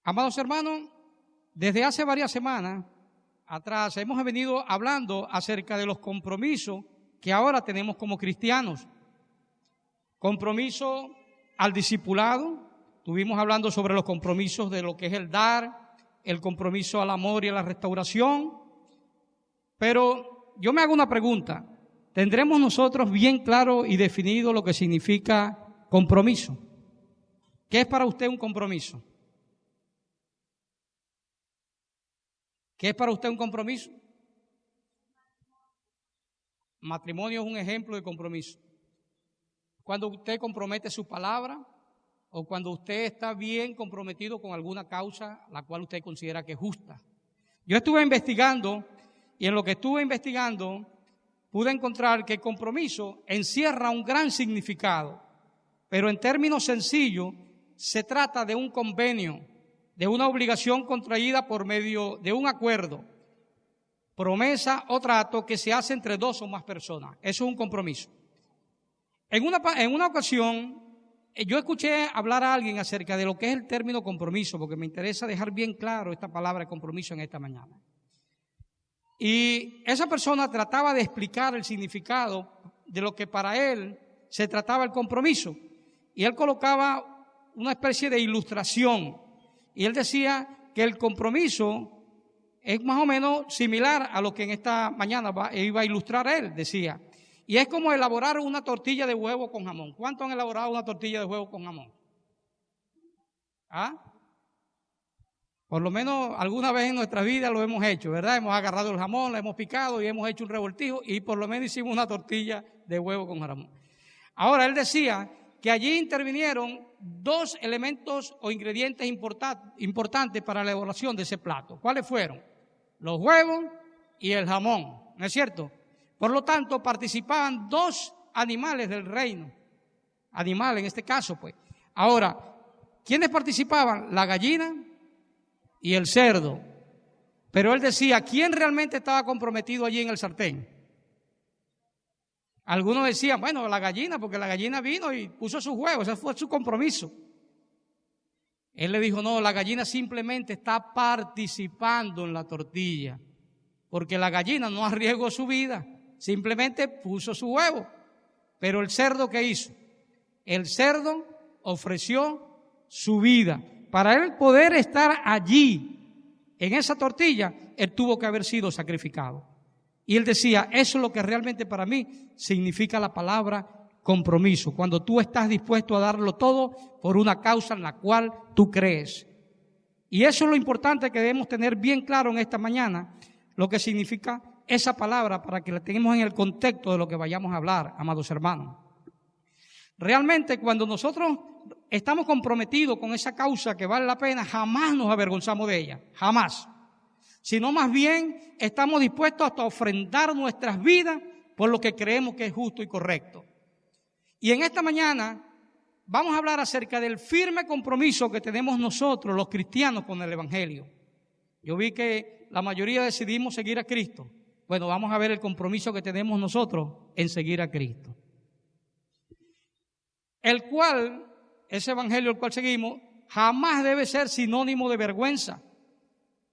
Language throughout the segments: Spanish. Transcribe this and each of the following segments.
Amados hermanos, desde hace varias semanas atrás hemos venido hablando acerca de los compromisos que ahora tenemos como cristianos. Compromiso al discipulado, estuvimos hablando sobre los compromisos de lo que es el dar, el compromiso al amor y a la restauración, pero yo me hago una pregunta, ¿tendremos nosotros bien claro y definido lo que significa compromiso? ¿Qué es para usted un compromiso? ¿Qué es para usted un compromiso? Matrimonio es un ejemplo de compromiso. Cuando usted compromete su palabra o cuando usted está bien comprometido con alguna causa la cual usted considera que es justa. Yo estuve investigando y en lo que estuve investigando pude encontrar que el compromiso encierra un gran significado, pero en términos sencillos se trata de un convenio, de una obligación contraída por medio de un acuerdo, promesa o trato que se hace entre dos o más personas. Eso es un compromiso. En una ocasión, yo escuché hablar a alguien acerca de lo que es el término compromiso, porque me interesa dejar bien claro esta palabra de compromiso en esta mañana. Y esa persona trataba de explicar el significado de lo que para él se trataba el compromiso. Y él colocaba una especie de ilustración. Y él decía que el compromiso es más o menos similar a lo que en esta mañana iba a ilustrar él, decía. Y es como elaborar una tortilla de huevo con jamón. ¿Cuántos han elaborado una tortilla de huevo con jamón? ¿Ah? Por lo menos alguna vez en nuestra vida lo hemos hecho, ¿verdad? Hemos agarrado el jamón, lo hemos picado y hemos hecho un revoltijo y por lo menos hicimos una tortilla de huevo con jamón. Ahora, él decía que allí intervinieron dos elementos o ingredientes importantes para la elaboración de ese plato. ¿Cuáles fueron? Los huevos y el jamón, ¿no es cierto? Por lo tanto, participaban dos animales del reino. Animal en este caso, pues. Ahora, ¿quiénes participaban? La gallina y el cerdo. Pero él decía, ¿quién realmente estaba comprometido allí en el sartén? Algunos decían, bueno, la gallina, porque la gallina vino y puso sus huevos, ese fue su compromiso. Él le dijo, no, la gallina simplemente está participando en la tortilla, porque la gallina no arriesgó su vida, simplemente puso su huevo. Pero el cerdo, ¿qué hizo? El cerdo ofreció su vida. Para él poder estar allí, en esa tortilla, él tuvo que haber sido sacrificado. Y él decía, eso es lo que realmente para mí significa la palabra compromiso, cuando tú estás dispuesto a darlo todo por una causa en la cual tú crees. Y eso es lo importante que debemos tener bien claro en esta mañana, lo que significa esa palabra para que la tengamos en el contexto de lo que vayamos a hablar, amados hermanos. Realmente cuando nosotros estamos comprometidos con esa causa que vale la pena, jamás nos avergonzamos de ella, jamás. Sino más bien estamos dispuestos hasta a ofrendar nuestras vidas por lo que creemos que es justo y correcto. Y en esta mañana vamos a hablar acerca del firme compromiso que tenemos nosotros, los cristianos, con el Evangelio. Yo vi que la mayoría decidimos seguir a Cristo. Bueno, vamos a ver el compromiso que tenemos nosotros en seguir a Cristo. El cual, ese Evangelio el cual seguimos, jamás debe ser sinónimo de vergüenza,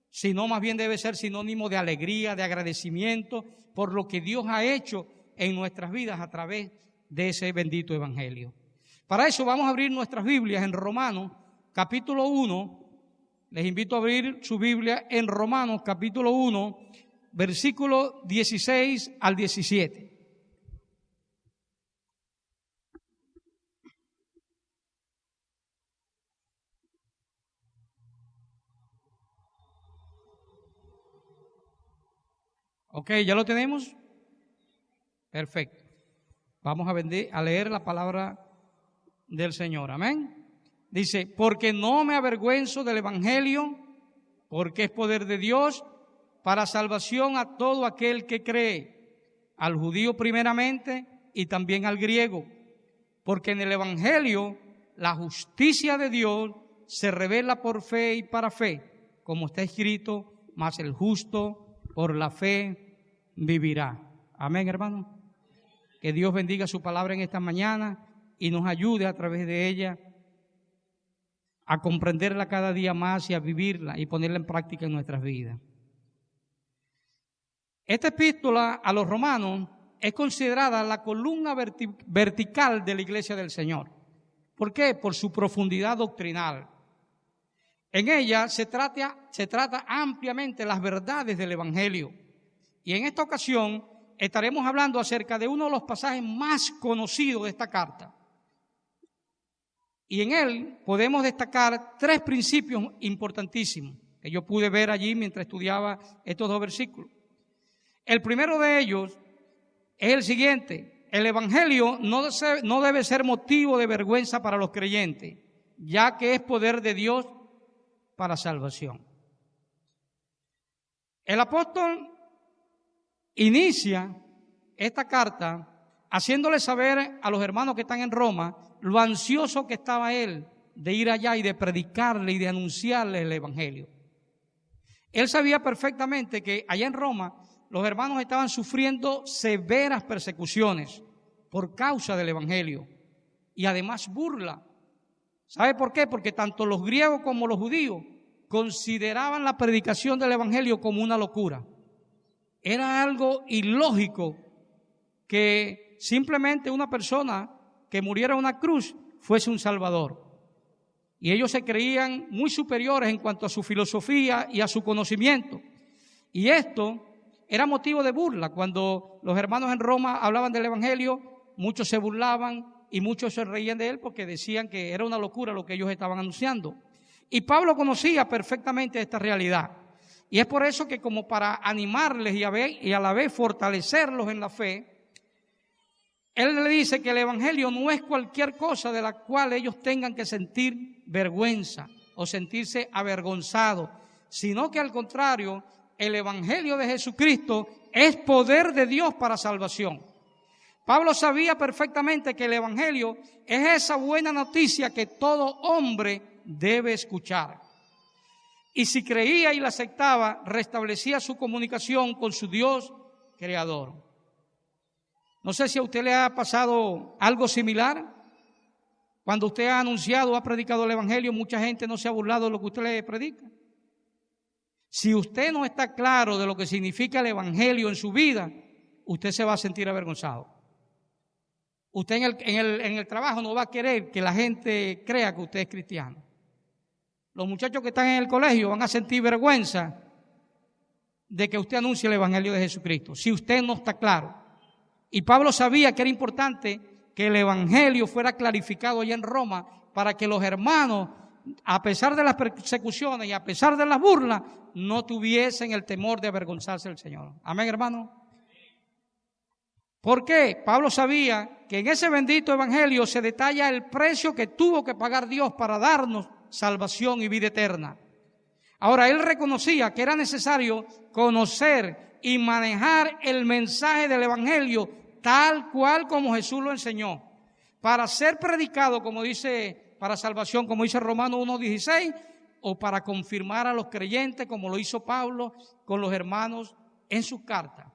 sino más bien debe ser sinónimo de alegría, de agradecimiento por lo que Dios ha hecho en nuestras vidas a través de ese bendito Evangelio. Para eso vamos a abrir nuestras Biblias en Romanos, capítulo 1. Les invito a abrir su Biblia en Romanos, capítulo 1, versículo 16 al 17. Ok, ¿ya lo tenemos? Perfecto. Vamos a leer la palabra del Señor. Amén. Dice, porque no me avergüenzo del Evangelio, porque es poder de Dios para salvación a todo aquel que cree, al judío primeramente y también al griego. Porque en el Evangelio la justicia de Dios se revela por fe y para fe, como está escrito, mas el justo por la fe vivirá. Amén, hermano. Que Dios bendiga su palabra en esta mañana y nos ayude a través de ella a comprenderla cada día más y a vivirla y ponerla en práctica en nuestras vidas. Esta epístola a los romanos es considerada la columna vertical de la Iglesia del Señor. ¿Por qué? Por su profundidad doctrinal. En ella se trata ampliamente las verdades del Evangelio. Y en esta ocasión estaremos hablando acerca de uno de los pasajes más conocidos de esta carta. Y en él podemos destacar 3 principios importantísimos que yo pude ver allí mientras estudiaba estos 2 versículos. El primero de ellos es el siguiente: el Evangelio no debe ser motivo de vergüenza para los creyentes, ya que es poder de Dios para salvación. El apóstol inicia esta carta haciéndole saber a los hermanos que están en Roma lo ansioso que estaba él de ir allá y de predicarle y de anunciarle el Evangelio. Él sabía perfectamente que allá en Roma los hermanos estaban sufriendo severas persecuciones por causa del Evangelio y además burla. ¿Sabe por qué? Porque tanto los griegos como los judíos consideraban la predicación del Evangelio como una locura. Era algo ilógico que simplemente una persona que muriera en una cruz fuese un salvador. Y ellos se creían muy superiores en cuanto a su filosofía y a su conocimiento. Y esto era motivo de burla. Cuando los hermanos en Roma hablaban del Evangelio, muchos se burlaban y muchos se reían de él porque decían que era una locura lo que ellos estaban anunciando. Y Pablo conocía perfectamente esta realidad. Y es por eso que, como para animarles y a la vez fortalecerlos en la fe, él le dice que el Evangelio no es cualquier cosa de la cual ellos tengan que sentir vergüenza o sentirse avergonzados, sino que al contrario, el Evangelio de Jesucristo es poder de Dios para salvación. Pablo sabía perfectamente que el Evangelio es esa buena noticia que todo hombre debe escuchar. Y si creía y la aceptaba, restablecía su comunicación con su Dios creador. No sé si a usted le ha pasado algo similar. Cuando usted ha anunciado o ha predicado el Evangelio, mucha gente no se ha burlado de lo que usted le predica. Si usted no está claro de lo que significa el Evangelio en su vida, usted se va a sentir avergonzado. Usted en el trabajo no va a querer que la gente crea que usted es cristiano. Los muchachos que están en el colegio van a sentir vergüenza de que usted anuncie el Evangelio de Jesucristo, si usted no está claro. Y Pablo sabía que era importante que el Evangelio fuera clarificado allá en Roma para que los hermanos, a pesar de las persecuciones y a pesar de las burlas, no tuviesen el temor de avergonzarse del Señor. Amén, hermano. ¿Por qué? Pablo sabía que en ese bendito Evangelio se detalla el precio que tuvo que pagar Dios para darnos salvación y vida eterna. Ahora, él reconocía que era necesario conocer y manejar el mensaje del Evangelio tal cual como Jesús lo enseñó, para ser predicado, como dice, para salvación, como dice Romanos 1:16, o para confirmar a los creyentes, como lo hizo Pablo con los hermanos en sus cartas.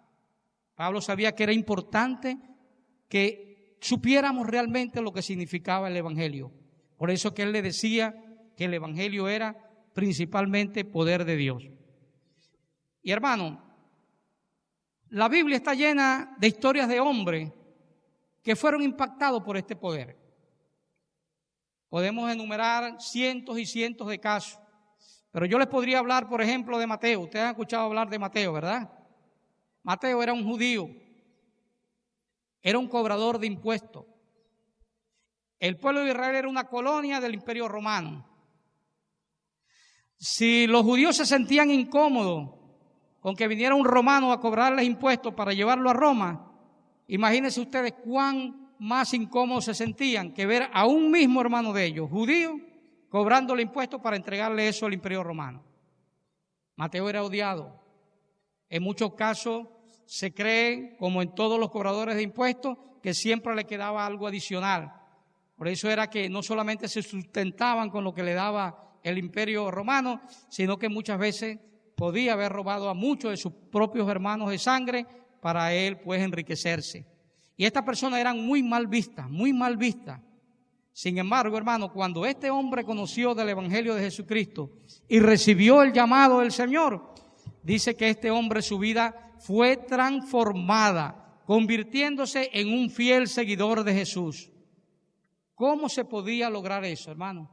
Pablo sabía que era importante que supiéramos realmente lo que significaba el Evangelio. Por eso que él le decía que el Evangelio era principalmente poder de Dios. Y hermano, la Biblia está llena de historias de hombres que fueron impactados por este poder. Podemos enumerar cientos y cientos de casos, pero yo les podría hablar, por ejemplo, de Mateo. Ustedes han escuchado hablar de Mateo, ¿verdad? Mateo era un judío, era un cobrador de impuestos. El pueblo de Israel era una colonia del Imperio Romano. Si los judíos se sentían incómodos con que viniera un romano a cobrarles impuestos para llevarlo a Roma, imagínense ustedes cuán más incómodos se sentían que ver a un mismo hermano de ellos, judío, cobrándole impuestos para entregarle eso al Imperio Romano. Mateo era odiado. En muchos casos se cree, como en todos los cobradores de impuestos, que siempre le quedaba algo adicional. Por eso era que no solamente se sustentaban con lo que le daba el Imperio Romano, sino que muchas veces podía haber robado a muchos de sus propios hermanos de sangre para él pues enriquecerse. Y estas personas eran muy mal vistas, muy mal vistas. Sin embargo, hermano, cuando este hombre conoció del Evangelio de Jesucristo y recibió el llamado del Señor, dice que este hombre, su vida fue transformada, convirtiéndose en un fiel seguidor de Jesús. ¿Cómo se podía lograr eso, hermano?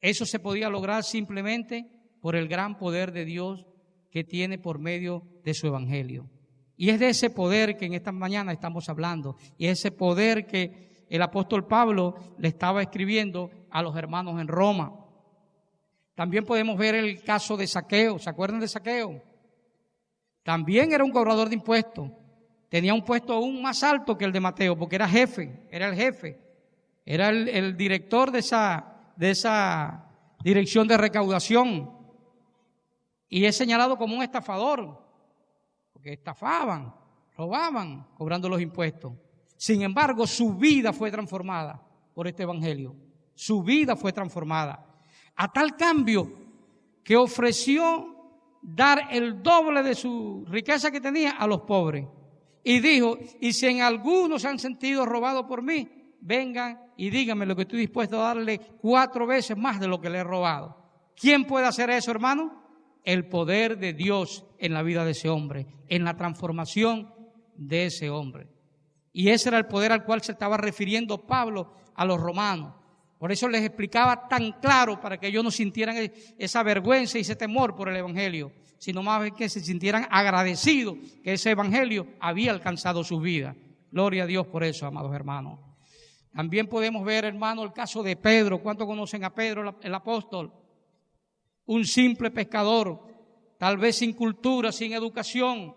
Eso se podía lograr simplemente por el gran poder de Dios que tiene por medio de su Evangelio. Y es de ese poder que en esta mañana estamos hablando, y es ese poder que el apóstol Pablo le estaba escribiendo a los hermanos en Roma. También podemos ver el caso de Zaqueo. ¿Se acuerdan de Zaqueo? También era un cobrador de impuestos. Tenía un puesto aún más alto que el de Mateo, porque era jefe, era el jefe. Era el director de esa dirección de recaudación. Y es señalado como un estafador, porque estafaban, robaban, cobrando los impuestos. Sin embargo, su vida fue transformada por este evangelio. Su vida fue transformada. A tal cambio que ofreció dar el doble de su riqueza que tenía a los pobres. Y dijo, y si en algunos se han sentido robados por mí, vengan y díganme lo que estoy dispuesto a darle 4 veces más de lo que le he robado. ¿Quién puede hacer eso, hermano? El poder de Dios en la vida de ese hombre, en la transformación de ese hombre. Y ese era el poder al cual se estaba refiriendo Pablo a los romanos. Por eso les explicaba tan claro, para que ellos no sintieran esa vergüenza y ese temor por el evangelio, sino más bien que se sintieran agradecidos que ese evangelio había alcanzado sus vidas. Gloria a Dios por eso, amados hermanos. También podemos ver, hermano, el caso de Pedro. ¿Cuántos conocen a Pedro, el apóstol? Un simple pescador, tal vez sin cultura, sin educación,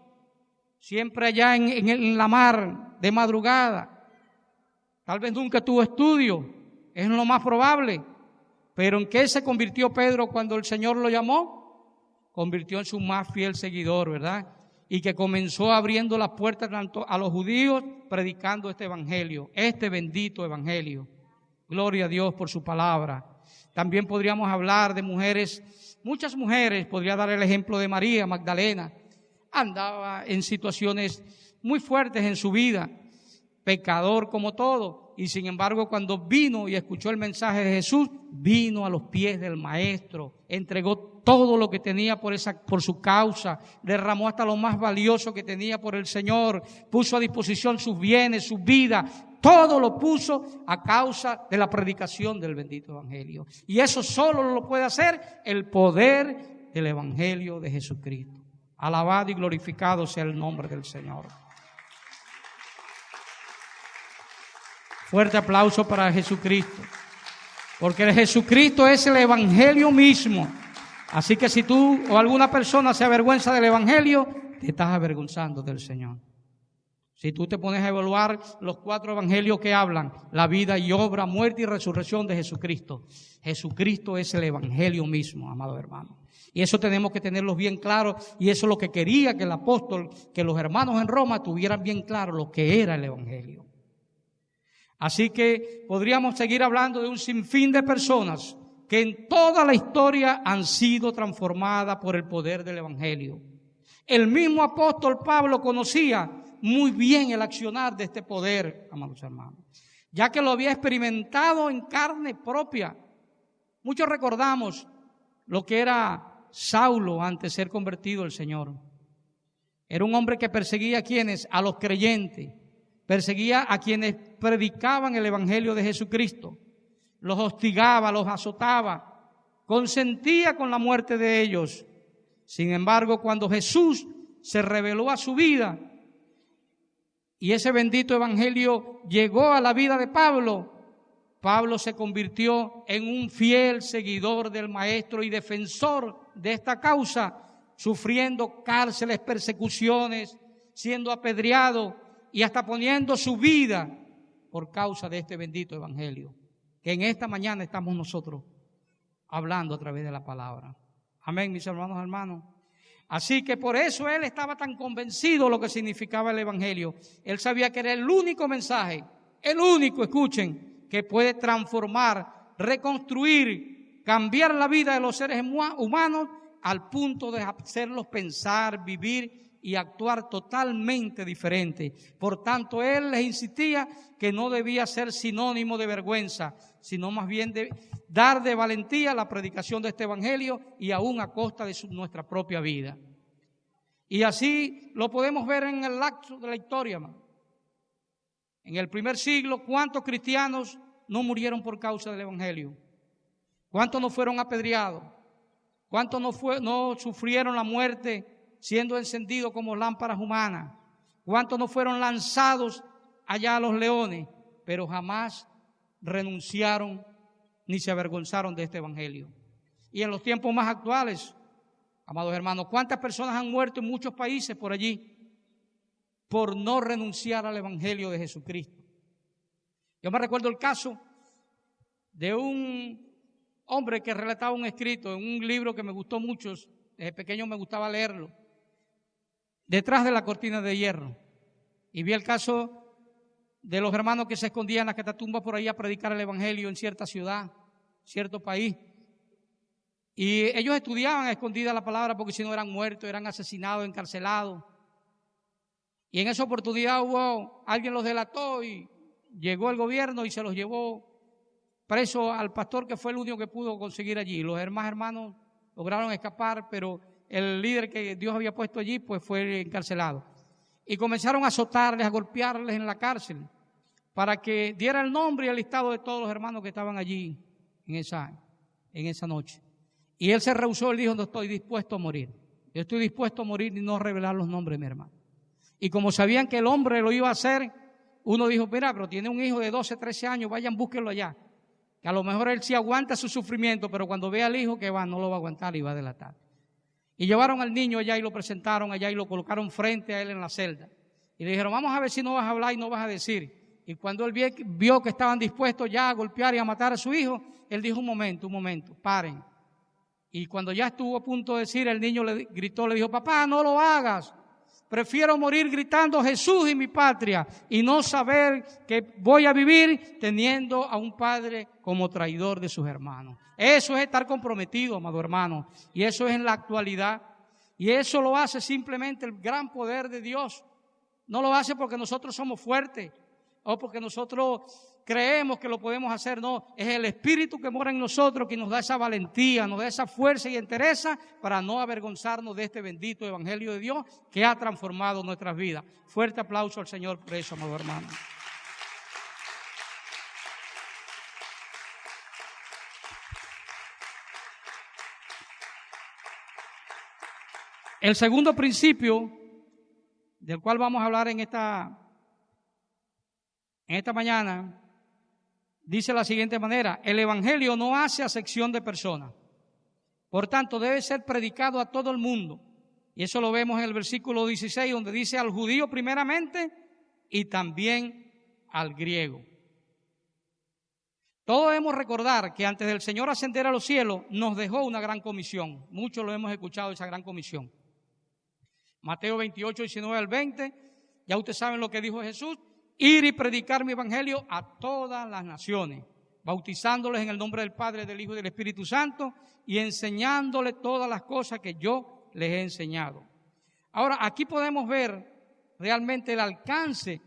siempre allá en la mar de madrugada. Tal vez nunca tuvo estudio, es lo más probable. Pero ¿en qué se convirtió Pedro cuando el Señor lo llamó? Convirtió en su más fiel seguidor, ¿verdad? Y que comenzó abriendo las puertas tanto a los judíos, predicando este evangelio, este bendito evangelio. Gloria a Dios por su palabra. También podríamos hablar de mujeres, muchas mujeres, podría dar el ejemplo de María Magdalena. Andaba en situaciones muy fuertes en su vida, pecador como todo, y sin embargo cuando vino y escuchó el mensaje de Jesús, vino a los pies del Maestro, entregó todo lo que tenía por su causa, derramó hasta lo más valioso que tenía por el Señor, puso a disposición sus bienes, su vida, todo lo puso a causa de la predicación del bendito evangelio. Y eso solo lo puede hacer el poder del evangelio de Jesucristo. Alabado y glorificado sea el nombre del Señor. Fuerte aplauso para Jesucristo, porque Jesucristo es el evangelio mismo. Así que si tú o alguna persona se avergüenza del evangelio, te estás avergonzando del Señor. Si tú te pones a evaluar los 4 evangelios que hablan, la vida y obra, muerte y resurrección de Jesucristo. Jesucristo es el evangelio mismo, amado hermano. Y eso tenemos que tenerlo bien claro, y eso es lo que quería que el apóstol, que los hermanos en Roma tuvieran bien claro lo que era el evangelio. Así que podríamos seguir hablando de un sinfín de personas que en toda la historia han sido transformadas por el poder del evangelio. El mismo apóstol Pablo conocía muy bien el accionar de este poder, amados hermanos, ya que lo había experimentado en carne propia. Muchos recordamos lo que era Saulo antes de ser convertido al Señor. Era un hombre que perseguía a quienes, a los creyentes, perseguía a quienes predicaban el evangelio de Jesucristo, los hostigaba, los azotaba, consentía con la muerte de ellos. Sin embargo, cuando Jesús se reveló a su vida y ese bendito evangelio llegó a la vida de Pablo, Pablo se convirtió en un fiel seguidor del Maestro y defensor de esta causa, sufriendo cárceles, persecuciones, siendo apedreado y hasta poniendo su vida por causa de este bendito evangelio, que en esta mañana estamos nosotros hablando a través de la palabra. Amén, mis hermanos. Así que por eso él estaba tan convencido de lo que significaba el evangelio. Él sabía que era el único mensaje, el único, escuchen, que puede transformar, reconstruir, cambiar la vida de los seres humanos al punto de hacerlos pensar, vivir y actuar totalmente diferente. Por tanto, él les insistía que no debía ser sinónimo de vergüenza, sino más bien de dar de valentía la predicación de este evangelio y aún a costa de nuestra propia vida. Y así lo podemos ver en el lapso de la historia, hermano. En el primer siglo, ¿cuántos cristianos no murieron por causa del evangelio? ¿Cuántos no fueron apedreados? ¿Cuántos no sufrieron la muerte siendo encendidos como lámparas humanas? ¿Cuántos no fueron lanzados allá a los leones? Pero jamás renunciaron ni se avergonzaron de este evangelio. Y en los tiempos más actuales, amados hermanos, ¿cuántas personas han muerto en muchos países por allí por no renunciar al evangelio de Jesucristo? Yo me recuerdo el caso de un hombre que relataba un escrito en un libro que me gustó mucho, desde pequeño me gustaba leerlo, Detrás de la cortina de hierro. Y vi el caso de los hermanos que se escondían en las catatumbas por ahí a predicar el evangelio en cierta ciudad, cierto país. Y ellos estudiaban a escondida la palabra porque si no eran muertos, eran asesinados, encarcelados. Y en esa oportunidad alguien los delató y llegó el gobierno y se los llevó preso al pastor, que fue el único que pudo conseguir allí. Los demás hermanos lograron escapar, pero el líder que Dios había puesto allí pues fue encarcelado. Y comenzaron a azotarles, a golpearles en la cárcel para que diera el nombre y el listado de todos los hermanos que estaban allí en esa noche. Y él se rehusó, él dijo: no estoy dispuesto a morir. Yo estoy dispuesto a morir y no revelar los nombres de mi hermano. Y como sabían que el hombre lo iba a hacer, uno dijo: mira, pero tiene un hijo de 12, 13 años, vayan, búsquenlo allá. Que a lo mejor él sí aguanta su sufrimiento, pero cuando vea al hijo que va, no lo va a aguantar y va a delatar. Y llevaron al niño allá y lo presentaron allá y lo colocaron frente a él en la celda. Y le dijeron: vamos a ver si no vas a hablar y no vas a decir. Y cuando él vio que estaban dispuestos ya a golpear y a matar a su hijo, él dijo: un momento, paren. Y cuando ya estuvo a punto de decir, el niño le gritó, le dijo: papá, no lo hagas. Prefiero morir gritando Jesús y mi patria y no saber que voy a vivir teniendo a un padre como traidor de sus hermanos. Eso es estar comprometido, amado hermano, y eso es en la actualidad. Y eso lo hace simplemente el gran poder de Dios. No lo hace porque nosotros somos fuertes o porque nosotros creemos que lo podemos hacer. No, es el Espíritu que mora en nosotros que nos da esa valentía, nos da esa fuerza y entereza para no avergonzarnos de este bendito Evangelio de Dios que ha transformado nuestras vidas. Fuerte aplauso al Señor por eso, amado hermano. El segundo principio del cual vamos a hablar en esta mañana dice de la siguiente manera: el evangelio no hace acepción de personas, por tanto debe ser predicado a todo el mundo. Y eso lo vemos en el versículo 16, donde dice: al judío primeramente y también al griego. Todos debemos recordar que antes del Señor ascender a los cielos nos dejó una gran comisión. Muchos lo hemos escuchado, esa gran comisión. Mateo 28, 19 al 20, ya ustedes saben lo que dijo Jesús: ir y predicar mi evangelio a todas las naciones, bautizándoles en el nombre del Padre, del Hijo y del Espíritu Santo, y enseñándoles todas las cosas que yo les he enseñado. Ahora, aquí podemos ver realmente el alcance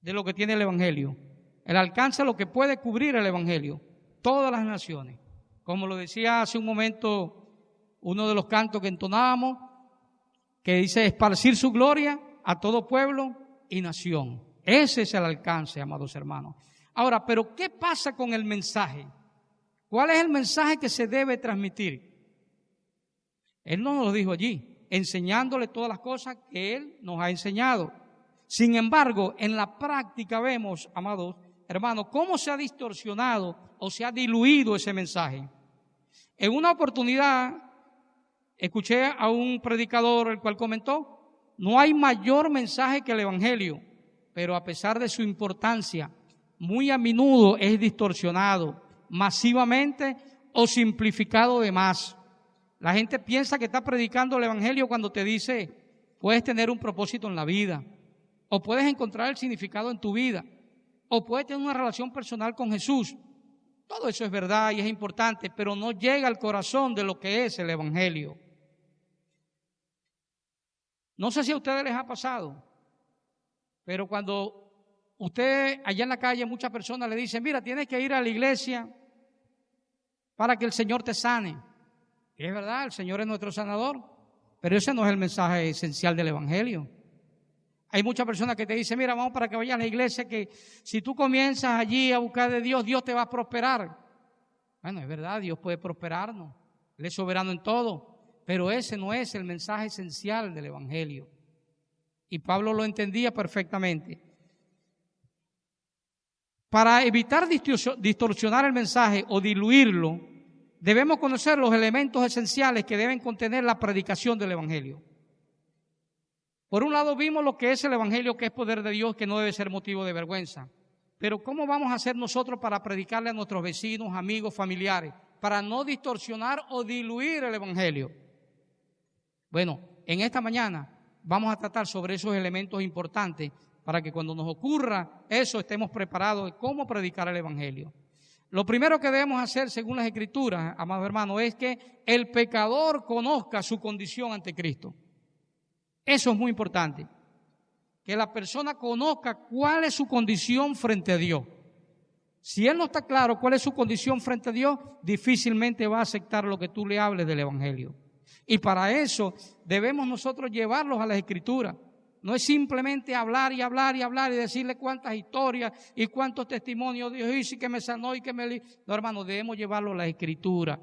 de lo que tiene el evangelio, el alcance de lo que puede cubrir el evangelio, todas las naciones. Como lo decía hace un momento uno de los cantos que entonábamos, que dice: esparcir su gloria a todo pueblo y nación. Ese es el alcance, amados hermanos. Ahora, ¿pero qué pasa con el mensaje? ¿Cuál es el mensaje que se debe transmitir? Él no nos lo dijo allí, enseñándole todas las cosas que Él nos ha enseñado. Sin embargo, en la práctica vemos, amados hermanos, cómo se ha distorsionado o se ha diluido ese mensaje. En una oportunidad escuché a un predicador el cual comentó: no hay mayor mensaje que el evangelio, pero a pesar de su importancia, muy a menudo es distorsionado, masivamente o simplificado de más. La gente piensa que está predicando el evangelio cuando te dice: puedes tener un propósito en la vida, o puedes encontrar el significado en tu vida, o puedes tener una relación personal con Jesús. Todo eso es verdad y es importante, pero no llega al corazón de lo que es el evangelio. No sé si a ustedes les ha pasado, pero cuando usted allá en la calle, muchas personas le dicen, mira, tienes que ir a la iglesia para que el Señor te sane. Y es verdad, el Señor es nuestro sanador, pero ese no es el mensaje esencial del Evangelio. Hay muchas personas que te dicen, mira, vamos para que vayas a la iglesia, que si tú comienzas allí a buscar de Dios, Dios te va a prosperar. Bueno, es verdad, Dios puede prosperarnos, Él es soberano en todo, pero ese no es el mensaje esencial del Evangelio. Y Pablo lo entendía perfectamente. Para evitar distorsionar el mensaje o diluirlo, debemos conocer los elementos esenciales que deben contener la predicación del Evangelio. Por un lado vimos lo que es el Evangelio, que es poder de Dios, que no debe ser motivo de vergüenza. Pero ¿cómo vamos a hacer nosotros para predicarle a nuestros vecinos, amigos, familiares, para no distorsionar o diluir el Evangelio? Bueno, en esta mañana vamos a tratar sobre esos elementos importantes para que cuando nos ocurra eso estemos preparados de cómo predicar el Evangelio. Lo primero que debemos hacer, según las Escrituras, amados hermanos, es que el pecador conozca su condición ante Cristo. Eso es muy importante, que la persona conozca cuál es su condición frente a Dios. Si él no está claro cuál es su condición frente a Dios, difícilmente va a aceptar lo que tú le hables del Evangelio. Y para eso debemos nosotros llevarlos a las Escrituras. No es simplemente hablar y hablar y hablar y decirle cuántas historias y cuántos testimonios Dios hizo y que me sanó y que me... No, hermano, debemos llevarlos a las Escrituras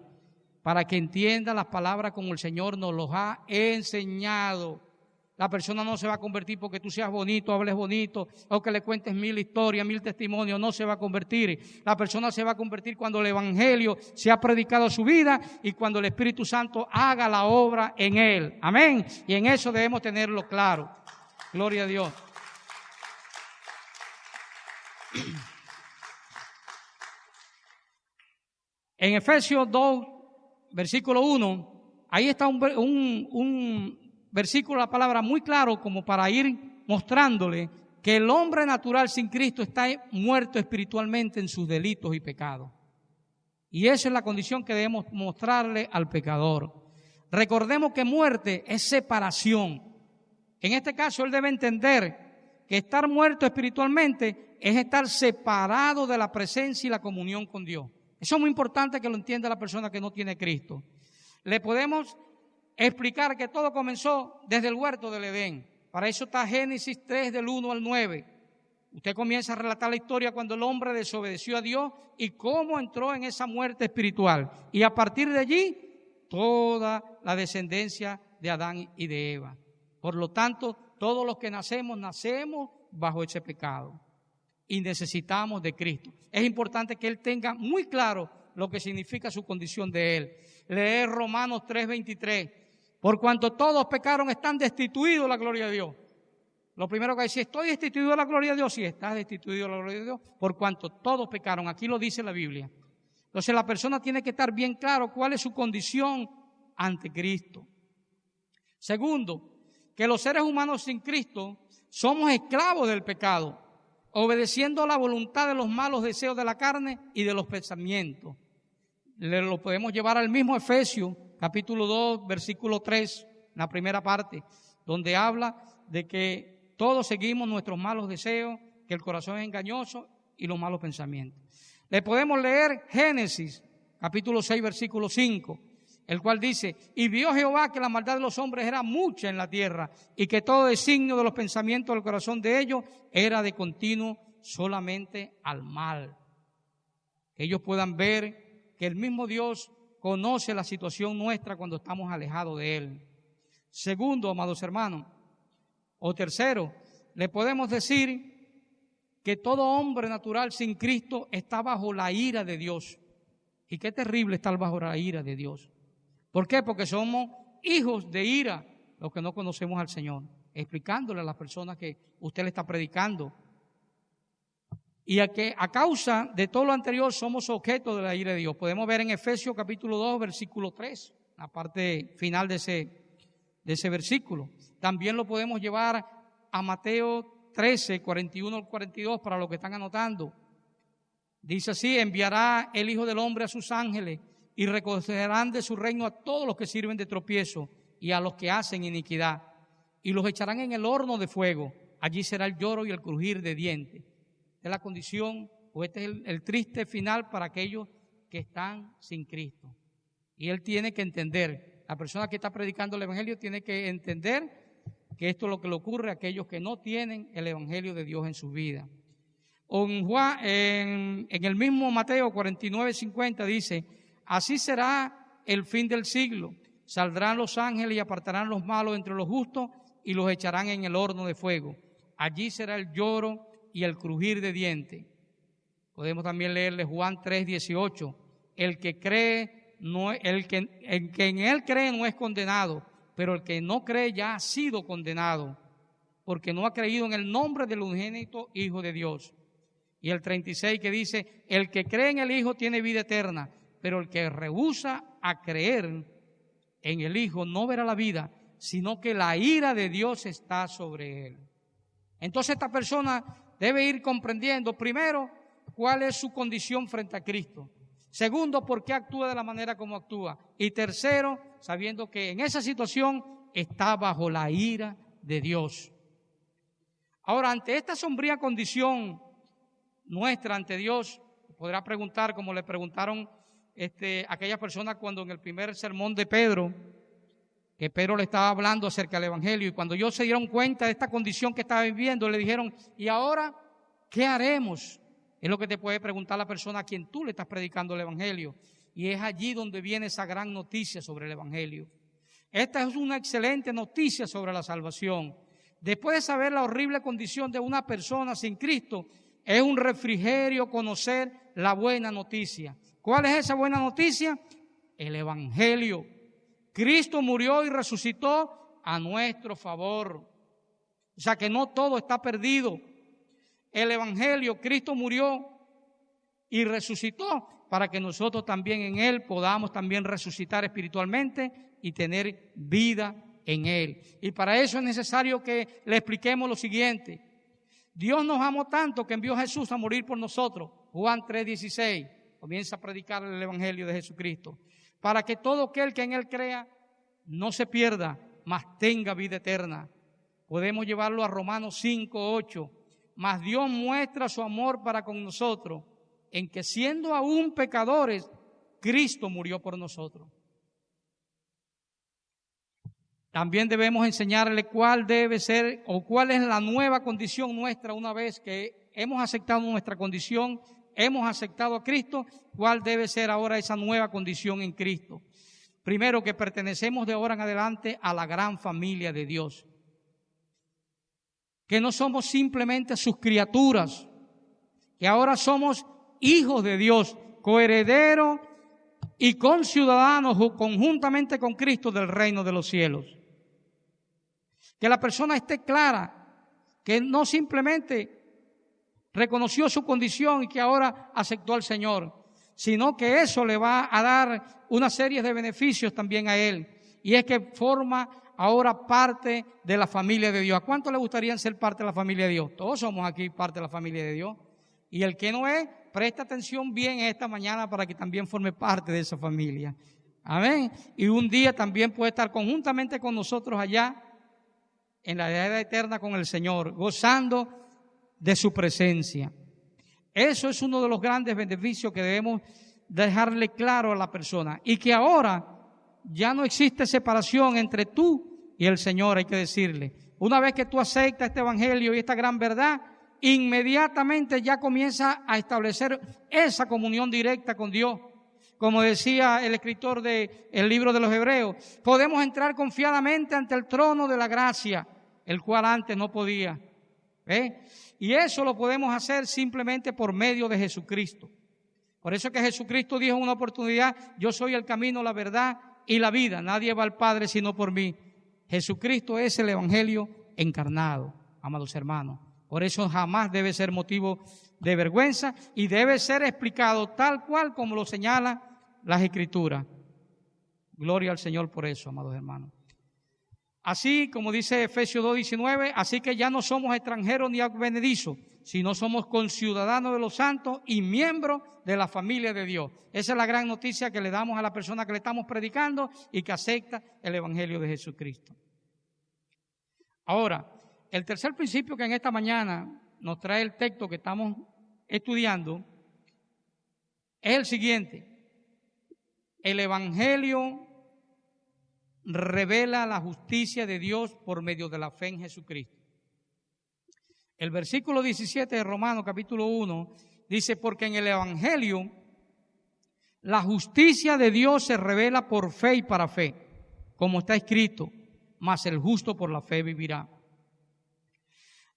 para que entienda las palabras como el Señor nos los ha enseñado. La persona no se va a convertir porque tú seas bonito, hables bonito, o que le cuentes 1000 historias, 1000 testimonios, no se va a convertir. La persona se va a convertir cuando el Evangelio se ha predicado a su vida y cuando el Espíritu Santo haga la obra en él. Amén. Y en eso debemos tenerlo claro. Gloria a Dios. En Efesios 2, versículo 1, ahí está un versículo, la palabra muy claro como para ir mostrándole que el hombre natural sin Cristo está muerto espiritualmente en sus delitos y pecados. Y esa es la condición que debemos mostrarle al pecador. Recordemos que muerte es separación. En este caso él debe entender que estar muerto espiritualmente es estar separado de la presencia y la comunión con Dios. Eso es muy importante que lo entienda la persona que no tiene Cristo. Le podemos explicar que todo comenzó desde el huerto del Edén. Para eso está Génesis 3 del 1 al 9. Usted comienza a relatar la historia cuando el hombre desobedeció a Dios y cómo entró en esa muerte espiritual. Y a partir de allí, toda la descendencia de Adán y de Eva. Por lo tanto, todos los que nacemos bajo ese pecado. Y necesitamos de Cristo. Es importante que él tenga muy claro lo que significa su condición de él. Leer Romanos 3:23. Por cuanto todos pecaron, están destituidos de la gloria de Dios. Lo primero que dice, ¿estoy destituido de la gloria de Dios? Sí, estás destituido de la gloria de Dios, por cuanto todos pecaron. Aquí lo dice la Biblia. Entonces la persona tiene que estar bien claro cuál es su condición ante Cristo. Segundo, que los seres humanos sin Cristo somos esclavos del pecado, obedeciendo la voluntad de los malos deseos de la carne y de los pensamientos. Lo podemos llevar al mismo Efesios, capítulo 2, versículo 3, la primera parte, donde habla de que todos seguimos nuestros malos deseos, que el corazón es engañoso y los malos pensamientos. Le podemos leer Génesis, capítulo 6, versículo 5, el cual dice, y vio Jehová que la maldad de los hombres era mucha en la tierra, y que todo designio de los pensamientos del corazón de ellos era de continuo solamente al mal. Que ellos puedan ver que el mismo Dios conoce la situación nuestra cuando estamos alejados de Él. Segundo, amados hermanos, o tercero, le podemos decir que todo hombre natural sin Cristo está bajo la ira de Dios. Y qué terrible estar bajo la ira de Dios. ¿Por qué? Porque somos hijos de ira, los que no conocemos al Señor. Explicándole a las personas que usted le está predicando. Y a causa de todo lo anterior somos objeto de la ira de Dios. Podemos ver en Efesios capítulo 2, versículo 3, la parte final de ese versículo. También lo podemos llevar a Mateo 13, 41 al 42, para los que están anotando. Dice así, enviará el Hijo del Hombre a sus ángeles y recogerán de su reino a todos los que sirven de tropiezo y a los que hacen iniquidad. y los echarán en el horno de fuego. Allí será el lloro y el crujir de dientes. Esta es la condición, o este es el triste final para aquellos que están sin Cristo. Y él tiene que entender, la persona que está predicando el Evangelio tiene que entender que esto es lo que le ocurre a aquellos que no tienen el Evangelio de Dios en su vida. En el mismo Mateo 49:50 dice: así será el fin del siglo. Saldrán los ángeles y apartarán los malos entre los justos y los echarán en el horno de fuego. Allí será el lloro y el crujir de dientes. Podemos también leerle Juan 3:18. El que en él cree no es condenado, pero el que no cree ya ha sido condenado, porque no ha creído en el nombre del unigénito Hijo de Dios. Y el 36 que dice: el que cree en el Hijo tiene vida eterna, pero el que rehúsa a creer en el Hijo no verá la vida, sino que la ira de Dios está sobre él. Entonces esta persona debe ir comprendiendo, primero, cuál es su condición frente a Cristo. Segundo, por qué actúa de la manera como actúa. Y tercero, sabiendo que en esa situación está bajo la ira de Dios. Ahora, ante esta sombría condición nuestra ante Dios, podrá preguntar, como le preguntaron aquellas personas cuando en el primer sermón de Pedro, que Pedro le estaba hablando acerca del Evangelio, y cuando ellos se dieron cuenta de esta condición que estaba viviendo, le dijeron: ¿y ahora qué haremos? Es lo que te puede preguntar la persona a quien tú le estás predicando el Evangelio. Y es allí donde viene esa gran noticia sobre el Evangelio. Esta es una excelente noticia sobre la salvación. Después de saber la horrible condición de una persona sin Cristo, es un refrigerio conocer la buena noticia. ¿Cuál es esa buena noticia? El Evangelio. Cristo murió y resucitó a nuestro favor. O sea que no todo está perdido. El Evangelio, Cristo murió y resucitó para que nosotros también en Él podamos también resucitar espiritualmente y tener vida en Él. Y para eso es necesario que le expliquemos lo siguiente. Dios nos amó tanto que envió a Jesús a morir por nosotros. Juan 3:16 comienza a predicar el Evangelio de Jesucristo. Para que todo aquel que en Él crea no se pierda, mas tenga vida eterna. Podemos llevarlo a Romanos 5:8. Mas Dios muestra su amor para con nosotros, en que siendo aún pecadores, Cristo murió por nosotros. También debemos enseñarle cuál debe ser o cuál es la nueva condición nuestra una vez que hemos aceptado nuestra condición, hemos aceptado a Cristo, cuál debe ser ahora esa nueva condición en Cristo. Primero, que pertenecemos de ahora en adelante a la gran familia de Dios. Que no somos simplemente sus criaturas, que ahora somos hijos de Dios, coherederos y conciudadanos conjuntamente con Cristo del reino de los cielos. Que la persona esté clara, que no simplemente reconoció su condición y que ahora aceptó al Señor, sino que eso le va a dar una serie de beneficios también a él, y es que forma ahora parte de la familia de Dios. ¿A cuánto le gustaría ser parte de la familia de Dios? Todos somos aquí parte de la familia de Dios. Y el que no es, presta atención bien esta mañana para que también forme parte de esa familia. Amén. Y un día también puede estar conjuntamente con nosotros allá en la edad eterna con el Señor, gozando de su presencia. Eso es uno de los grandes beneficios que debemos dejarle claro a la persona. Y que ahora ya no existe separación entre tú y el Señor, hay que decirle. Una vez que tú aceptas este Evangelio y esta gran verdad, inmediatamente ya comienza a establecer esa comunión directa con Dios. Como decía el escritor del libro de los Hebreos, podemos entrar confiadamente ante el trono de la gracia, el cual antes no podía. Y eso lo podemos hacer simplemente por medio de Jesucristo. Por eso es que Jesucristo dijo en una oportunidad: yo soy el camino, la verdad y la vida. Nadie va al Padre sino por mí. Jesucristo es el Evangelio encarnado, amados hermanos. Por eso jamás debe ser motivo de vergüenza y debe ser explicado tal cual como lo señala las Escrituras. Gloria al Señor por eso, amados hermanos. Así como dice Efesios 2:19, así que ya no somos extranjeros ni advenedizos, sino somos conciudadanos de los santos y miembros de la familia de Dios. Esa es la gran noticia que le damos a la persona que le estamos predicando y que acepta el Evangelio de Jesucristo. Ahora, el tercer principio que en esta mañana nos trae el texto que estamos estudiando es el siguiente. El Evangelio revela la justicia de Dios por medio de la fe en Jesucristo. El versículo 17 de Romanos capítulo 1 dice, porque en el Evangelio la justicia de Dios se revela por fe y para fe, como está escrito, mas el justo por la fe vivirá.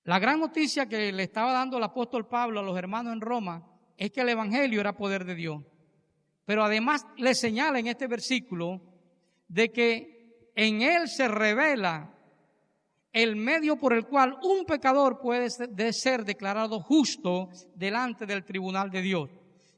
La gran noticia que le estaba dando el apóstol Pablo a los hermanos en Roma es que el Evangelio era poder de Dios. Pero además le señala en este versículo de que en él se revela el medio por el cual un pecador puede ser declarado justo delante del tribunal de Dios.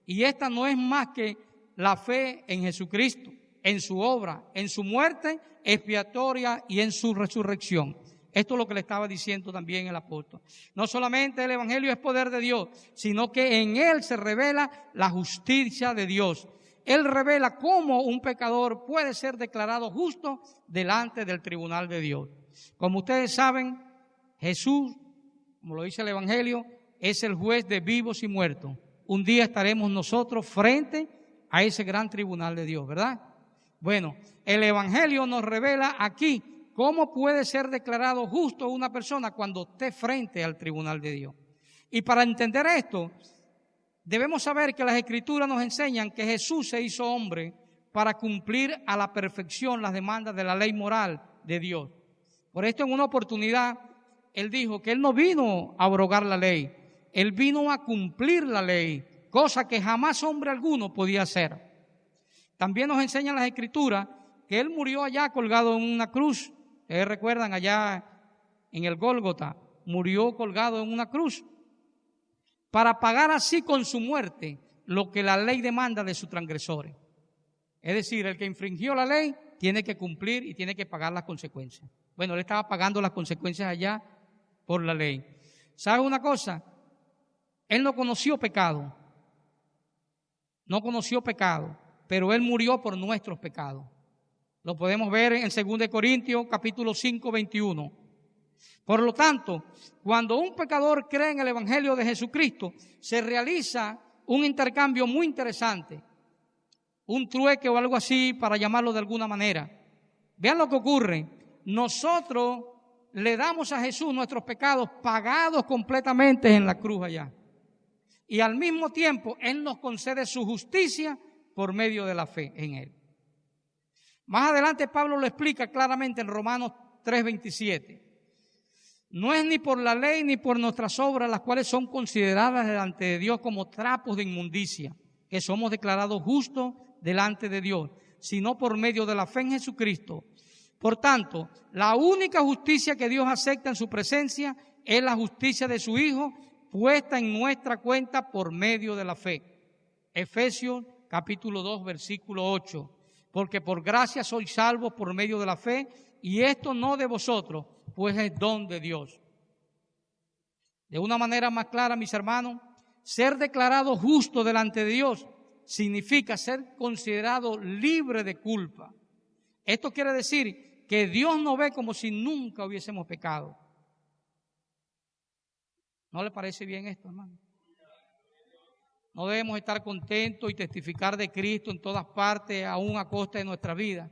Y esta no es más que la fe en Jesucristo, en su obra, en su muerte expiatoria y en su resurrección. Esto es lo que le estaba diciendo también el apóstol. No solamente el Evangelio es poder de Dios, sino que en él se revela la justicia de Dios. Él revela cómo un pecador puede ser declarado justo delante del tribunal de Dios. Como ustedes saben, Jesús, como lo dice el Evangelio, es el juez de vivos y muertos. Un día estaremos nosotros frente a ese gran tribunal de Dios, ¿verdad? Bueno, el Evangelio nos revela aquí cómo puede ser declarado justo una persona cuando esté frente al tribunal de Dios. Y para entender esto, debemos saber que las Escrituras nos enseñan que Jesús se hizo hombre para cumplir a la perfección las demandas de la ley moral de Dios. Por esto, en una oportunidad, Él dijo que Él no vino a abrogar la ley, Él vino a cumplir la ley, cosa que jamás hombre alguno podía hacer. También nos enseñan las Escrituras que Él murió allá colgado en una cruz. Ustedes recuerdan allá en el Gólgota, murió colgado en una cruz para pagar así con su muerte lo que la ley demanda de sus transgresores. Es decir, el que infringió la ley tiene que cumplir y tiene que pagar las consecuencias. Bueno, él estaba pagando las consecuencias allá por la ley. ¿Sabes una cosa? Él no conoció pecado. No conoció pecado, pero él murió por nuestros pecados. Lo podemos ver en 2 Corintios capítulo 5, 21. Por lo tanto, cuando un pecador cree en el Evangelio de Jesucristo, se realiza un intercambio muy interesante, un trueque o algo así para llamarlo de alguna manera. Vean lo que ocurre. Nosotros le damos a Jesús nuestros pecados pagados completamente en la cruz allá. Y al mismo tiempo, Él nos concede su justicia por medio de la fe en Él. Más adelante Pablo lo explica claramente en Romanos 3:27. No es ni por la ley ni por nuestras obras, las cuales son consideradas delante de Dios como trapos de inmundicia, que somos declarados justos delante de Dios, sino por medio de la fe en Jesucristo. Por tanto, la única justicia que Dios acepta en su presencia es la justicia de su Hijo, puesta en nuestra cuenta por medio de la fe. Efesios capítulo 2, versículo 8. Porque por gracia sois salvos por medio de la fe, y esto no de vosotros, pues es don de Dios. De una manera más clara, mis hermanos, ser declarado justo delante de Dios significa ser considerado libre de culpa. Esto quiere decir que Dios nos ve como si nunca hubiésemos pecado. ¿No le parece bien esto, hermano? No debemos estar contentos y testificar de Cristo en todas partes, aún a costa de nuestra vida.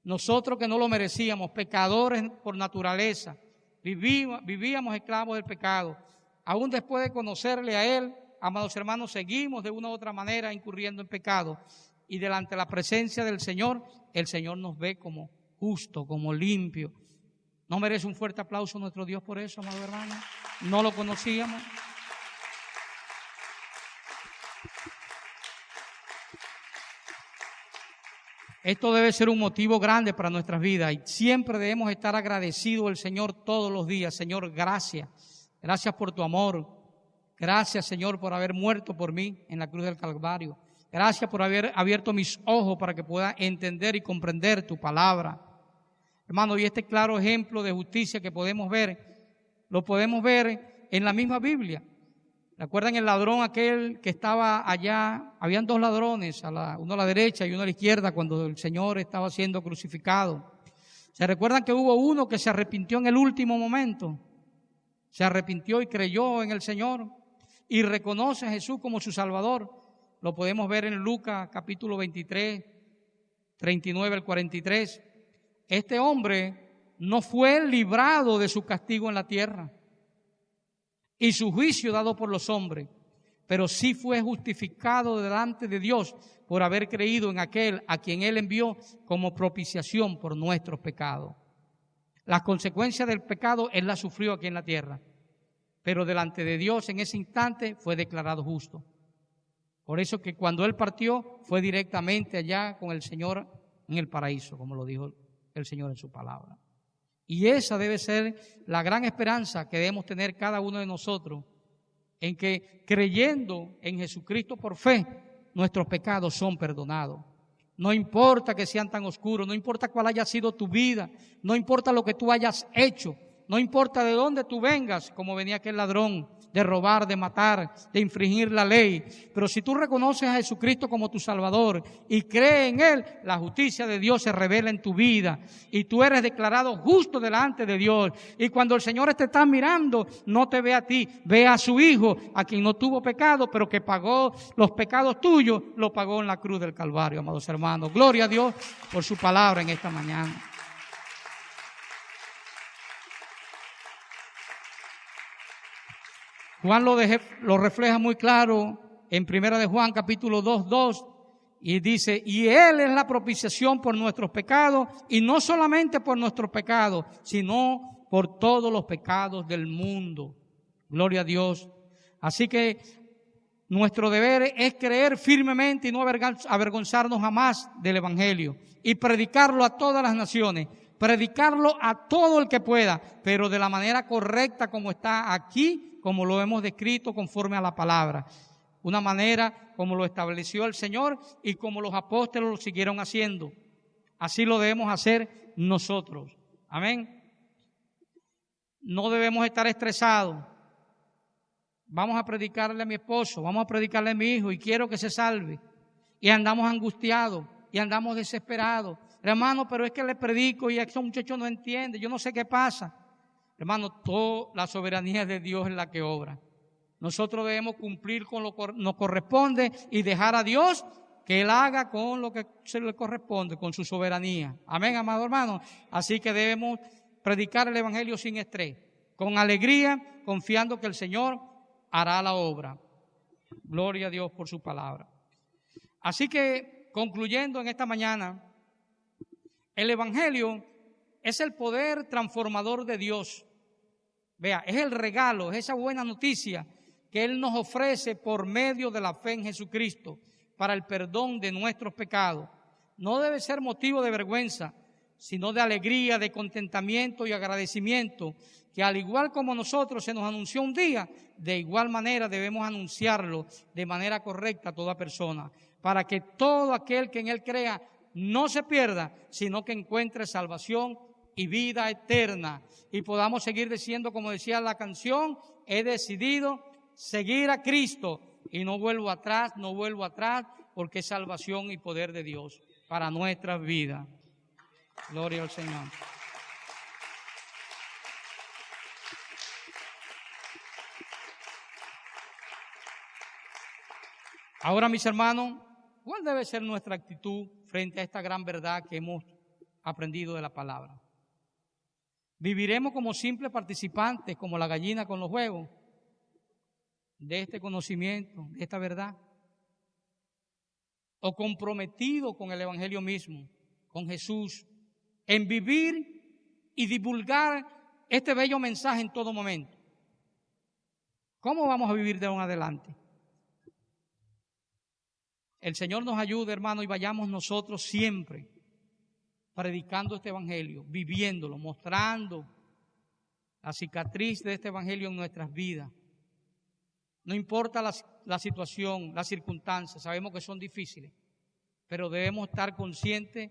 Nosotros que no lo merecíamos, pecadores por naturaleza, vivíamos esclavos del pecado. Aún después de conocerle a Él, amados hermanos, seguimos de una u otra manera incurriendo en pecado. Y delante de la presencia del Señor, el Señor nos ve como justo, como limpio. ¿No merece un fuerte aplauso nuestro Dios por eso, amados hermanos? ¿No lo conocíamos? Esto debe ser un motivo grande para nuestras vidas y siempre debemos estar agradecidos al Señor todos los días. Señor, gracias. Gracias por tu amor. Gracias, Señor, por haber muerto por mí en la cruz del Calvario. Gracias por haber abierto mis ojos para que pueda entender y comprender tu palabra. Hermano, y este claro ejemplo de justicia que podemos ver, lo podemos ver en la misma Biblia. ¿Recuerdan el ladrón aquel que estaba allá? Habían dos ladrones, uno a la derecha y uno a la izquierda, cuando el Señor estaba siendo crucificado. ¿Se recuerdan que hubo uno que se arrepintió en el último momento? Se arrepintió y creyó en el Señor y reconoce a Jesús como su Salvador. Lo podemos ver en Lucas capítulo 23, 39 al 43. Este hombre no fue librado de su castigo en la tierra y su juicio dado por los hombres, pero sí fue justificado delante de Dios por haber creído en aquel a quien Él envió como propiciación por nuestros pecados. Las consecuencias del pecado Él las sufrió aquí en la tierra, pero delante de Dios en ese instante fue declarado justo. Por eso que cuando Él partió fue directamente allá con el Señor en el paraíso, como lo dijo el Señor en su palabra. Y esa debe ser la gran esperanza que debemos tener cada uno de nosotros, en que creyendo en Jesucristo por fe, nuestros pecados son perdonados. No importa que sean tan oscuros, no importa cuál haya sido tu vida, no importa lo que tú hayas hecho, no importa de dónde tú vengas, como venía aquel ladrón, de robar, de matar, de infringir la ley. Pero si tú reconoces a Jesucristo como tu Salvador y crees en Él, la justicia de Dios se revela en tu vida y tú eres declarado justo delante de Dios. Y cuando el Señor te está mirando, no te ve a ti, ve a su Hijo, a quien no tuvo pecado, pero que pagó los pecados tuyos, lo pagó en la cruz del Calvario, amados hermanos. Gloria a Dios por su palabra en esta mañana. Juan lo refleja muy claro en 1 de Juan capítulo 2:2 y dice, y Él es la propiciación por nuestros pecados, y no solamente por nuestros pecados, sino por todos los pecados del mundo. Gloria a Dios. Así que nuestro deber es creer firmemente y no avergonzarnos jamás del Evangelio y predicarlo a todas las naciones, predicarlo a todo el que pueda, pero de la manera correcta como está aquí, como lo hemos descrito conforme a la palabra. Una manera como lo estableció el Señor y como los apóstoles lo siguieron haciendo. Así lo debemos hacer nosotros. Amén. No debemos estar estresados. Vamos a predicarle a mi esposo, vamos a predicarle a mi hijo y quiero que se salve. Y andamos angustiados y andamos desesperados. Hermano, pero es que le predico y ese muchacho no entiende, yo no sé qué pasa. Hermano, toda la soberanía de Dios es la que obra. Nosotros debemos cumplir con lo que nos corresponde y dejar a Dios que Él haga con lo que se le corresponde, con su soberanía. Amén, amado hermano. Así que debemos predicar el Evangelio sin estrés, con alegría, confiando que el Señor hará la obra. Gloria a Dios por su palabra. Así que, concluyendo en esta mañana, el Evangelio es el poder transformador de Dios. Vea, es el regalo, es esa buena noticia que Él nos ofrece por medio de la fe en Jesucristo para el perdón de nuestros pecados. No debe ser motivo de vergüenza, sino de alegría, de contentamiento y agradecimiento, que al igual como nosotros se nos anunció un día, de igual manera debemos anunciarlo de manera correcta a toda persona, para que todo aquel que en Él crea no se pierda, sino que encuentre salvación y vida eterna, y podamos seguir diciendo, como decía la canción, he decidido seguir a Cristo y no vuelvo atrás, porque es salvación y poder de Dios para nuestras vidas. Gloria al Señor. Ahora, mis hermanos, ¿cuál debe ser nuestra actitud frente a esta gran verdad que hemos aprendido de la palabra? ¿Viviremos como simples participantes, como la gallina con los huevos, de este conocimiento, de esta verdad? ¿O comprometidos con el Evangelio mismo, con Jesús, en vivir y divulgar este bello mensaje en todo momento? ¿Cómo vamos a vivir de ahora en adelante? El Señor nos ayude, hermano, y vayamos nosotros siempre predicando este Evangelio, viviéndolo, mostrando la cicatriz de este Evangelio en nuestras vidas. No importa la situación, las circunstancias, sabemos que son difíciles, pero debemos estar conscientes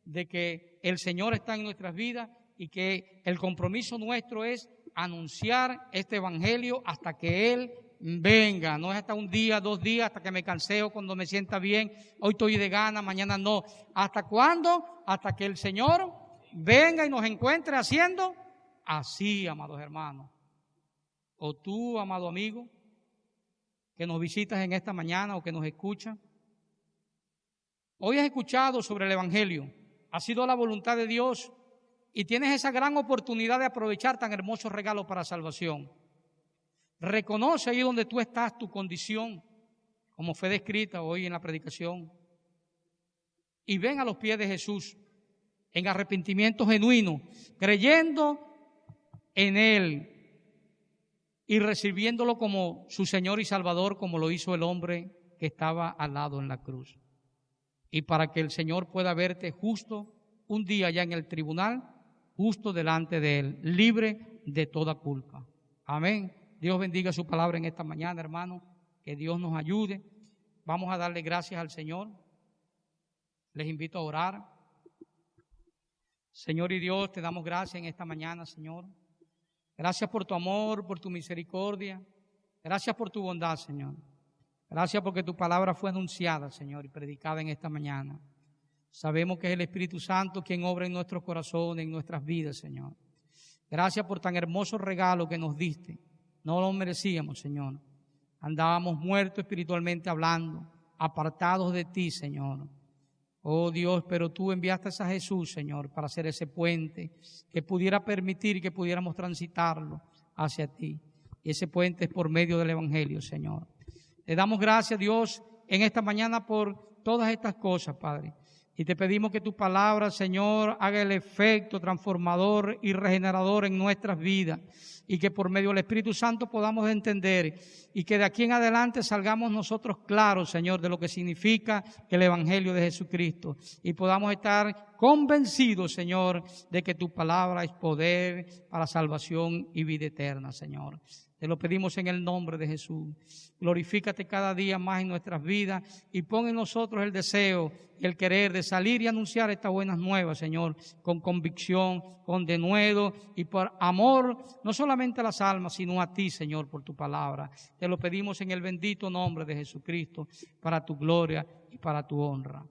de que el Señor está en nuestras vidas y que el compromiso nuestro es anunciar este Evangelio hasta que Él venga. No es hasta un día, 2 días, hasta que me canseo, cuando me sienta bien, hoy estoy de gana, mañana no. ¿Hasta cuándo? Hasta que el Señor venga y nos encuentre haciendo así, amados hermanos. O tú, amado amigo, que nos visitas en esta mañana o que nos escuchas, hoy has escuchado sobre el Evangelio, ha sido la voluntad de Dios y tienes esa gran oportunidad de aprovechar tan hermoso regalo para salvación. Reconoce ahí donde tú estás tu condición, como fue descrita hoy en la predicación, y ven a los pies de Jesús en arrepentimiento genuino, creyendo en Él y recibiéndolo como su Señor y Salvador, como lo hizo el hombre que estaba al lado en la cruz. Y para que el Señor pueda verte justo un día ya en el tribunal, justo delante de Él, libre de toda culpa. Amén. Dios bendiga su palabra en esta mañana, hermano. Que Dios nos ayude. Vamos a darle gracias al Señor. Les invito a orar. Señor y Dios, te damos gracias en esta mañana, Señor. Gracias por tu amor, por tu misericordia. Gracias por tu bondad, Señor. Gracias porque tu palabra fue anunciada, Señor, y predicada en esta mañana. Sabemos que es el Espíritu Santo quien obra en nuestros corazones, en nuestras vidas, Señor. Gracias por tan hermoso regalo que nos diste. No lo merecíamos, Señor. Andábamos muertos espiritualmente hablando, apartados de ti, Señor. Oh Dios, pero tú enviaste a Jesús, Señor, para hacer ese puente que pudiera permitir que pudiéramos transitarlo hacia ti. Y ese puente es por medio del Evangelio, Señor. Te damos gracias, Dios, en esta mañana por todas estas cosas, Padre. Y te pedimos que tu palabra, Señor, haga el efecto transformador y regenerador en nuestras vidas. Y que por medio del Espíritu Santo podamos entender y que de aquí en adelante salgamos nosotros claros, Señor, de lo que significa el Evangelio de Jesucristo. Y podamos estar convencidos, Señor, de que tu palabra es poder para salvación y vida eterna, Señor. Te lo pedimos en el nombre de Jesús. Glorifícate cada día más en nuestras vidas y pon en nosotros el deseo y el querer de salir y anunciar estas buenas nuevas, Señor, con convicción, con denuedo y por amor, no solamente a las almas, sino a ti, Señor, por tu palabra. Te lo pedimos en el bendito nombre de Jesucristo, para tu gloria y para tu honra.